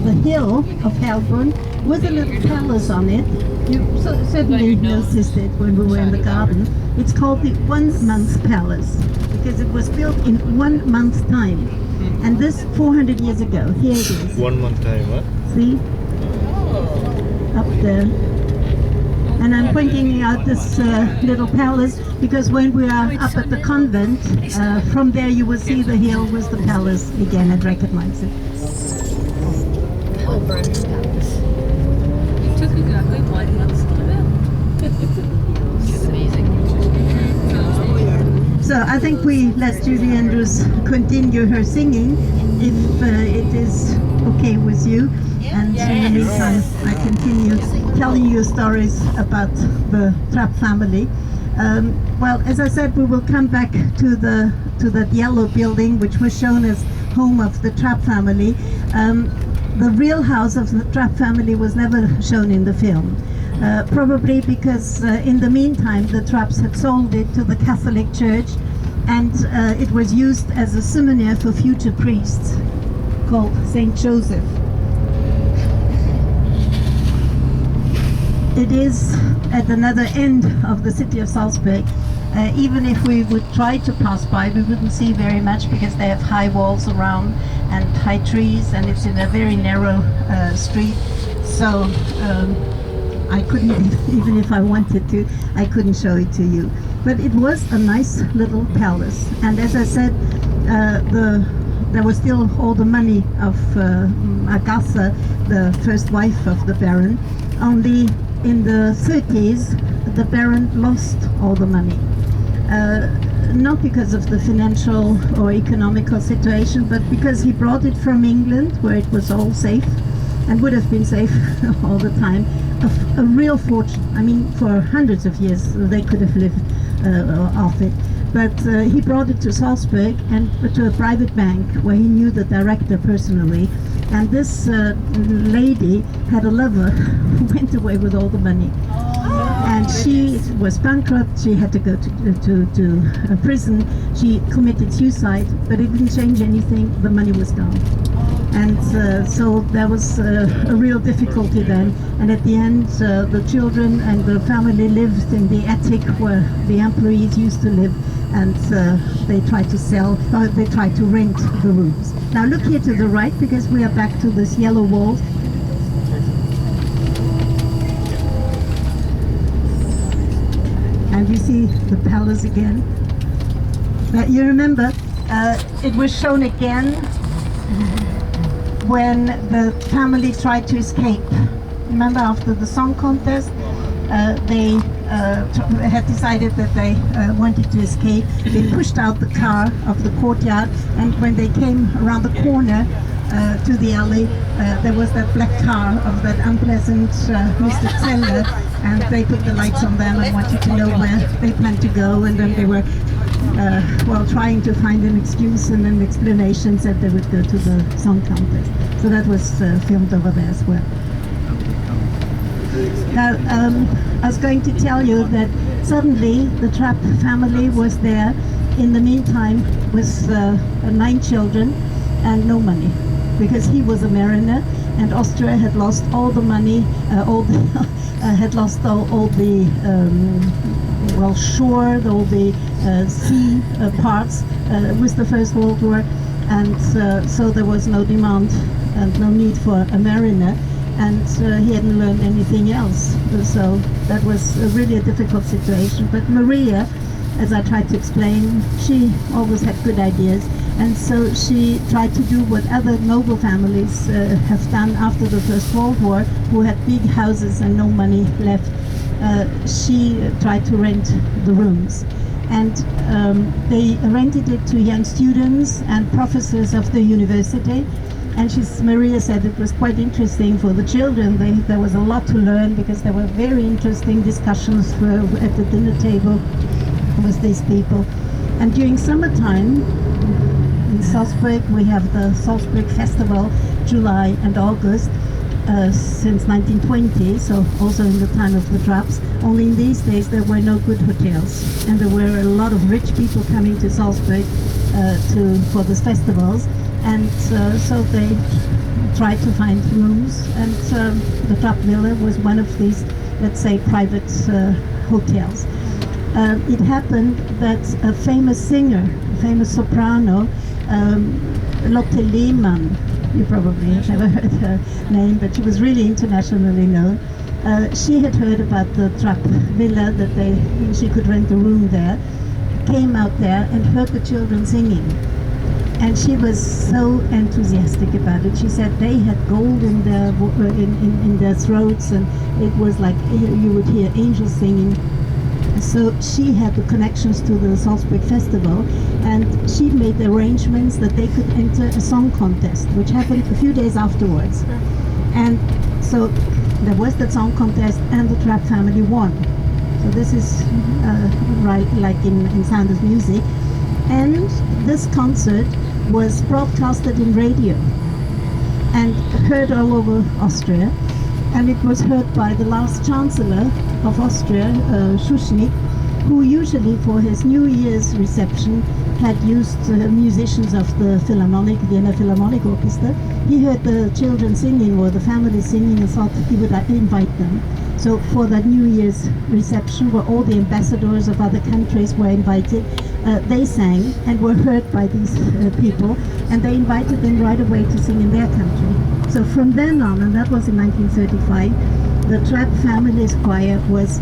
the hill of Heilbronn with a little palace on it. You certainly noticed it when we were in the garden. It's called the 1 month palace because it was built in 1 month's time. And this 400 years ago, here it is. 1 month time, huh? See? Up there. And I'm pointing out this little palace because when we are up at the convent, from there you will see the hill with the palace again and recognize it. Heilbronn Palace. It took exactly 1 month to build. Which is amazing. So I think we let Julie Andrews continue her singing if it is okay with you. And in the meantime, I continue telling you stories about the Trapp family. Well, as I said, we will come back to that yellow building, which was shown as home of the Trapp family. The real house of the Trapp family was never shown in the film. Probably because in the meantime the Trapps had sold it to the Catholic Church, and it was used as a seminary for future priests called St. Joseph. It is at another end of the city of Salzburg. Even if we would try to pass by, we wouldn't see very much because they have high walls around and high trees, and it's in a very narrow street. So I couldn't, even if I wanted to, I couldn't show it to you. But it was a nice little palace. And as I said, there was still all the money of Agatha, the first wife of the Baron. Only in the 30s, the Baron lost all the money. Not because of the financial or economical situation, but because he brought it from England, where it was all safe, and would have been safe all the time. A real fortune. I mean, for hundreds of years they could have lived off it. But he brought it to Salzburg and to a private bank where he knew the director personally. And this lady had a lover who went away with all the money. And she was bankrupt, she had to go to prison, she committed suicide, but it didn't change anything, the money was gone. And so there was a real difficulty then, and at the end the children and the family lived in the attic where the employees used to live, and they tried to sell, or they tried to rent the rooms. Now look here to the right, because we are back to this yellow wall. And you see the palace again. You remember, it was shown again when the family tried to escape. Remember, after the song contest, they had decided that they wanted to escape. They pushed out the car of the courtyard, and when they came around the corner to the alley, there was that black car of that unpleasant Mr. Zeller, and they put the lights on them and wanted to know where they planned to go, and then they were well, trying to find an excuse and an explanation, said they would go to the song contest. So that was filmed over there as well. Now, I was going to tell you that suddenly the Trapp family was there in the meantime with 9 children and no money, because he was a mariner and Austria had lost all the money, had lost all the well, shore, all the sea parts with the First World War, and so there was no demand and no need for a mariner, and he hadn't learned anything else. So that was really a difficult situation. But Maria, as I tried to explain, she always had good ideas, and so she tried to do what other noble families have done after the First World War, who had big houses and no money left. She tried to rent the rooms, and they rented it to young students and professors of the university. And Maria said it was quite interesting for the children. There was a lot to learn, because there were very interesting discussions at the dinner table with these people. And during summertime in Salzburg, we have the Salzburg Festival, July and August, since 1920, so also in the time of the Trapps. Only in these days there were no good hotels, and there were a lot of rich people coming to Salzburg for these festivals. And so they tried to find rooms, and the Trapp Villa was one of these, let's say, private hotels. It happened that a famous singer, a famous soprano, Lotte Lehmann, you probably have never heard her name, but she was really internationally known. She had heard about the Trapp Villa, that she could rent a room there, came out there and heard the children singing. And she was so enthusiastic about it. She said they had gold in their throats, and it was like you would hear angels singing. So she had the connections to the Salzburg Festival, and she made arrangements that they could enter a song contest, which happened a few days afterwards. And so there was that song contest, and the Trapp family won. So this is right, like in Sound of Music. And this concert was broadcasted in radio and heard all over Austria. And it was heard by the last Chancellor of Austria, Schuschnigg, who usually for his New Year's reception had used musicians of the Vienna Philharmonic Orchestra. He heard the children singing or the family singing and thought he would invite them. So for that New Year's reception, where all the ambassadors of other countries were invited, they sang and were heard by these people, and they invited them right away to sing in their country. So from then on, and that was in 1935, the Trapp family's choir was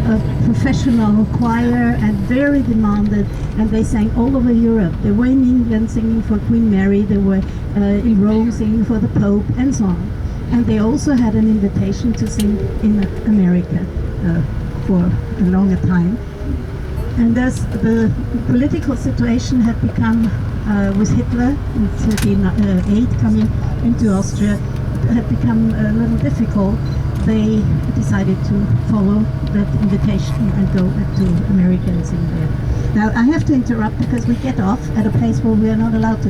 a professional choir and very demanded, and they sang all over Europe. They were in England singing for Queen Mary, they were in Rome singing for the Pope, and so on. And they also had an invitation to sing in America for a longer time. And as the political situation had become, with Hitler in 1938 coming into Austria, had become a little difficult, they decided to follow that invitation and go to America and sing there. Now I have to interrupt because we get off at a place where we are not allowed to